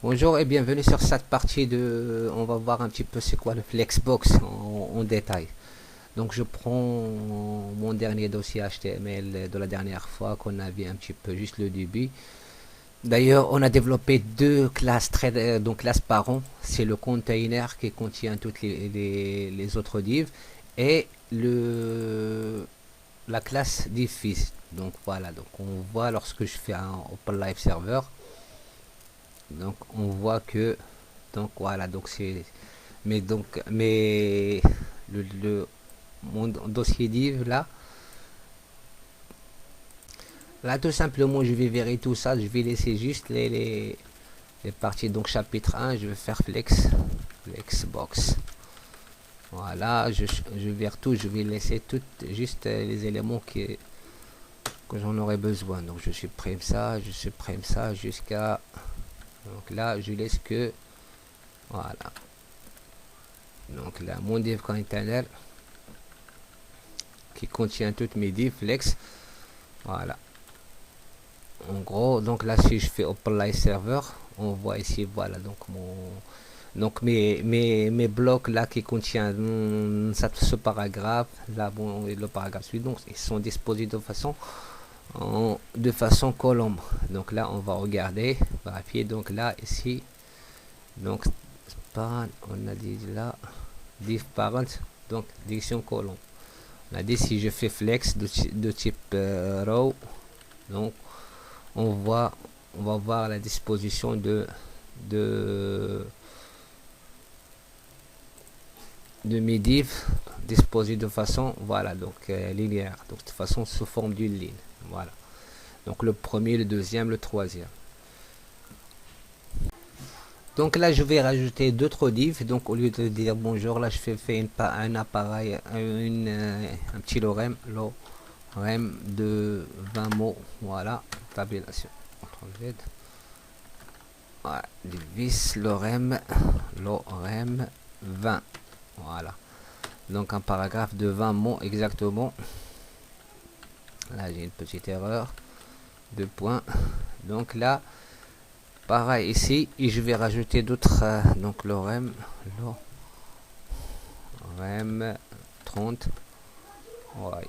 Bonjour et bienvenue sur cette partie de... On va voir un petit peu c'est quoi le Flexbox en détail. Donc je prends mon dernier dossier HTML de la dernière fois qu'on a vu un petit peu juste le début. D'ailleurs, on a développé deux classes, donc classe parent. C'est le container qui contient toutes les autres divs et la classe div. Donc voilà, donc on voit lorsque je fais un Open Live Server. Donc on voit que donc voilà donc c'est mais mon dossier div là tout simplement je vais virer tout ça, je vais laisser juste les parties. Donc chapitre 1 je vais faire flexbox, voilà, je vire tout, je vais laisser tout juste les éléments que j'en aurai besoin. Donc je supprime ça jusqu'à, donc là je laisse que, voilà, donc là mon div container qui contient toutes mes divs flex, voilà. En gros, donc là si je fais Open Live Server, on voit ici, voilà, donc mes blocs là qui contiennent ce paragraphe là, bon, et le paragraphe suivant, donc ils sont disposés de façon colombe. Donc là on va regarder, vérifier. Donc là ici, donc on a dit là div parent, donc direction colombe. On a dit si je fais flex de type row, donc on va voir la disposition de mes divs disposés de façon, voilà, donc linéaire, donc de façon sous forme d'une ligne, voilà. Donc le premier, le deuxième, le troisième. Donc là je vais rajouter d'autres divs. Donc au lieu de dire bonjour, là je fais un appareil, un petit lorem de 20 mots, voilà, tabulation, voilà, divis lorem 20, voilà, donc un paragraphe de 20 mots exactement. Là j'ai une petite erreur, deux points. Donc là pareil ici, et je vais rajouter d'autres, donc lorem 30, ouais,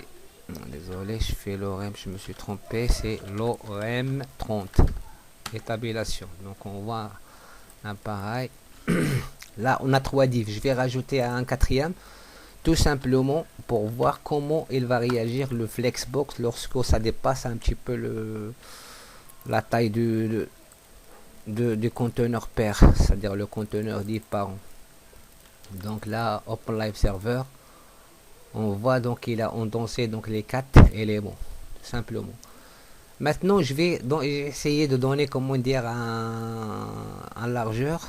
désolé, je fais lorem, je me suis trompé, c'est lorem 30 et tabulation. Donc on voit un pareil. Là on a 3 divs, je vais rajouter un quatrième tout simplement pour voir comment il va réagir le flexbox lorsque ça dépasse un petit peu la taille du conteneur pair, c'est-à-dire le conteneur div parent. Donc là Open Live Server, on voit donc il a ondensé donc les 4 éléments tout simplement. Maintenant je vais donc essayer de donner, comment dire, un largeur.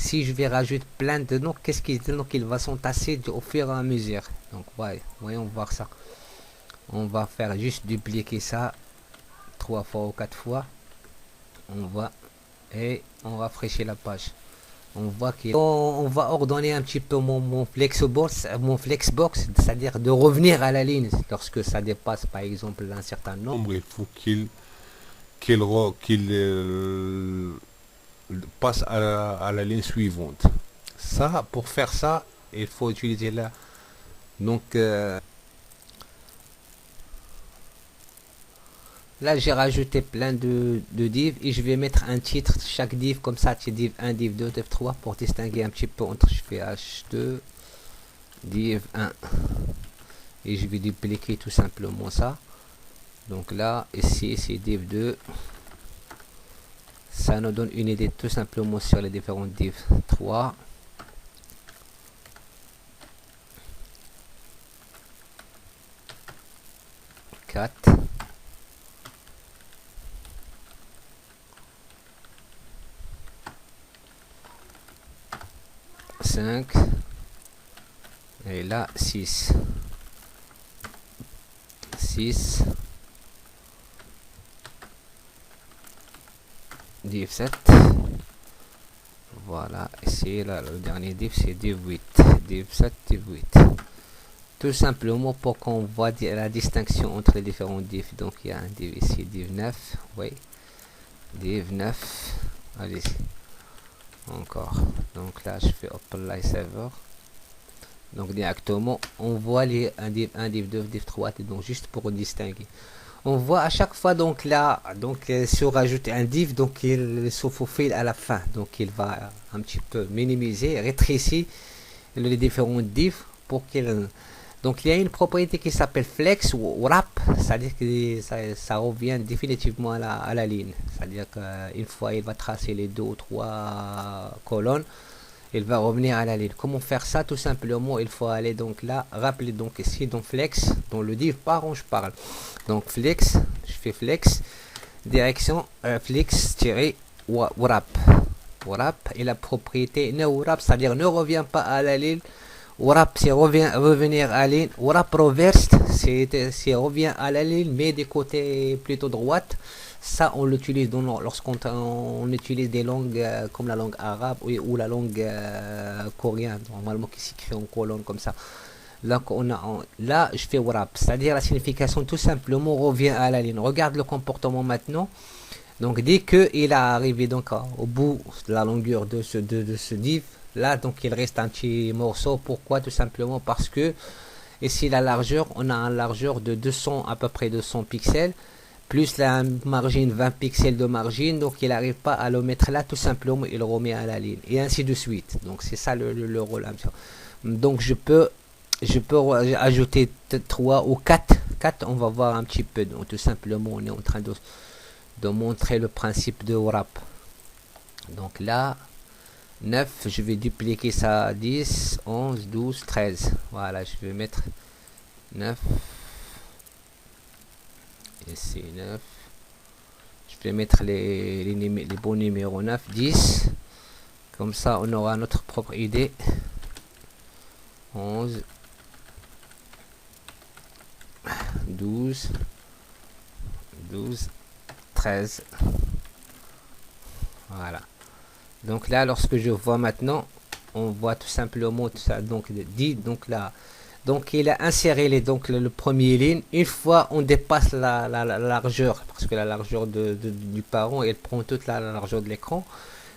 Si je vais rajouter plein de noms, qu'est-ce qu'il va s'entasser au fur et à mesure. Donc ouais, voyons voir ça. On va faire juste dupliquer ça 3 fois ou 4 fois, on voit, et on rafraîchit la page. On voit qu'on va ordonner un petit peu mon flexbox, c'est-à-dire de revenir à la ligne lorsque ça dépasse par exemple un certain nombre. Il faut qu'il passe à la ligne suivante. Ça, pour faire ça, il faut utiliser là. Donc là j'ai rajouté plein de divs et je vais mettre un titre chaque div, comme ça c'est div 1, div 2, div 3, pour distinguer un petit peu entre, je fais h2 div 1 et je vais dupliquer tout simplement ça. Donc là ici c'est div 2, ça nous donne une idée tout simplement sur les différents div 3, 4, 5 et là 6, div 7, voilà. Ici là le dernier div c'est div 8, div 7, div 8, tout simplement pour qu'on voit la distinction entre les différents divs. Donc il y a un div ici, div 9, oui, div 9, allez, encore. Donc là, je fais apply server. Donc directement, on voit les un div 2, div 3, donc juste pour distinguer. On voit à chaque fois donc là, donc si on rajoute un div, donc il se faufile à la fin. Donc il va un petit peu minimiser, rétrécir les différents divs pour qu'il... Donc il y a une propriété qui s'appelle flex ou wrap, c'est-à-dire que ça revient définitivement à la ligne. C'est-à-dire qu'une fois il va tracer les 2 ou 3 colonnes, il va revenir à la ligne. Comment faire ça? Tout simplement, il faut aller donc là, rappeler donc ici dans flex, dans le div parent je parle. Donc flex, je fais flex, direction flex-wrap. Wrap et la propriété ne wrap, c'est-à-dire ne revient pas à la ligne. Wrap c'est revenir à la ligne. Wrap reversed c'est revient à la ligne mais des côtés plutôt droite. Ça, on l'utilise lorsqu'on utilise des langues comme la langue arabe ou la langue coréenne, normalement qui s'écrit en colonne comme ça. Là, là, je fais wrap, c'est-à-dire la signification tout simplement revient à la ligne. Regarde le comportement maintenant. Donc, dès qu'il est arrivé donc au bout de la longueur de ce div, là, donc il reste un petit morceau. Pourquoi? Tout simplement parce que ici la largeur, on a une largeur de 200 à peu près 200 pixels. Plus la margine 20 pixels de margine, donc il n'arrive pas à le mettre là, tout simplement il remet à la ligne et ainsi de suite. Donc c'est ça le rôle. Donc je peux ajouter 3 ou 4, on va voir un petit peu. Donc tout simplement on est en train de montrer le principe de wrap. Donc là 9, je vais dupliquer ça à 10, 11, 12, 13. Voilà, je vais mettre 9. Ici 9, je vais mettre les bons numéros 9, 10, comme ça on aura notre propre idée. 11, 12, 13. Voilà, donc là lorsque je vois maintenant, on voit tout simplement tout ça, donc 10, donc là. Donc il a inséré le premier ligne. Une fois on dépasse la largeur, parce que la largeur du parent, elle prend toute la largeur de l'écran.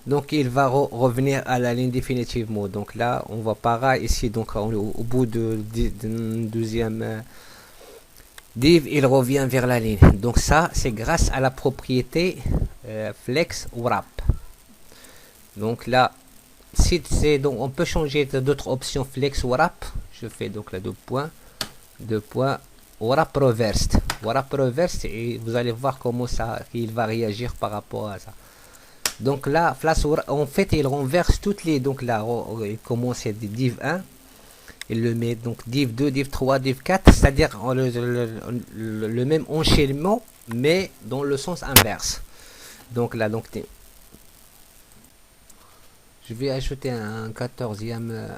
Donc il va revenir à la ligne définitivement. Donc là on voit pareil ici, donc au bout de deuxième div, il revient vers la ligne. Donc ça c'est grâce à la propriété flex wrap. Donc là, donc on peut changer d'autres options flex wrap. Je fais donc là 2 points, wrap reversed. Wrap reversed et vous allez voir comment ça, il va réagir par rapport à ça. Donc là, en fait, il renverse toutes les, donc là, il commence à div 1, il le met donc div 2, div 3, div 4, c'est-à-dire le même enchaînement, mais dans le sens inverse. Donc là, donc je vais ajouter un 14e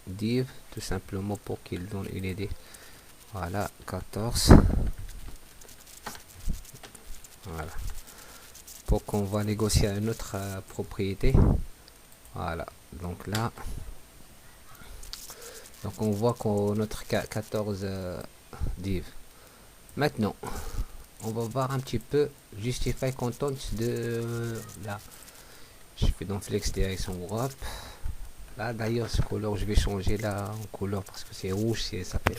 div tout simplement pour qu'il donne une idée. Voilà, 14. Voilà, pour qu'on va négocier une autre propriété. Voilà, donc là, donc on voit qu'on notre 14 div. Maintenant on va voir un petit peu justify content de là. Je fais dans flex direction wrap. Là d'ailleurs ce couleur je vais changer là en couleur parce que c'est rouge, ça fait,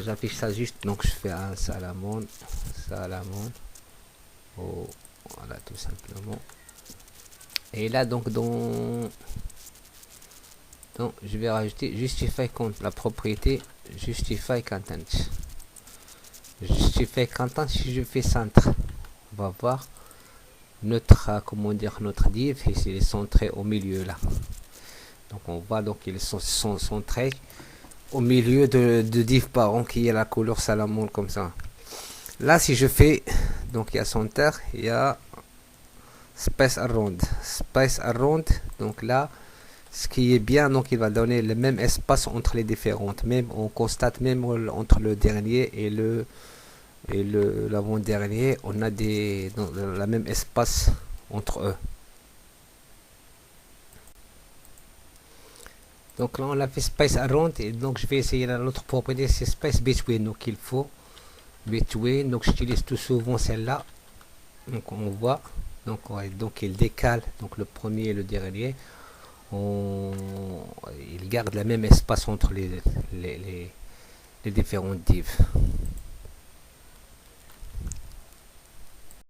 j'affiche ça juste, donc je fais un salamone. Oh, voilà, tout simplement. Et là donc je vais rajouter justify content, la propriété justify content. Justify content, si je fais centre, on va voir notre comment dire, notre div, et il est centré au milieu là. Donc on voit donc ils sont centrés au milieu de div parent qui est la couleur salamone comme ça. Là si je fais, donc il y a center, il y a space around, donc là ce qui est bien, donc il va donner le même espace entre les différentes, même on constate même entre le dernier et l'avant-dernier, on a la même espace entre eux. Donc là on a fait space around, et donc je vais essayer l'autre propriété, c'est space between. Donc il faut between, donc j'utilise tout souvent celle-là. Donc on voit Donc, ouais, donc il décale donc le premier et le dernier. On, il garde le même espace entre les différentes divs.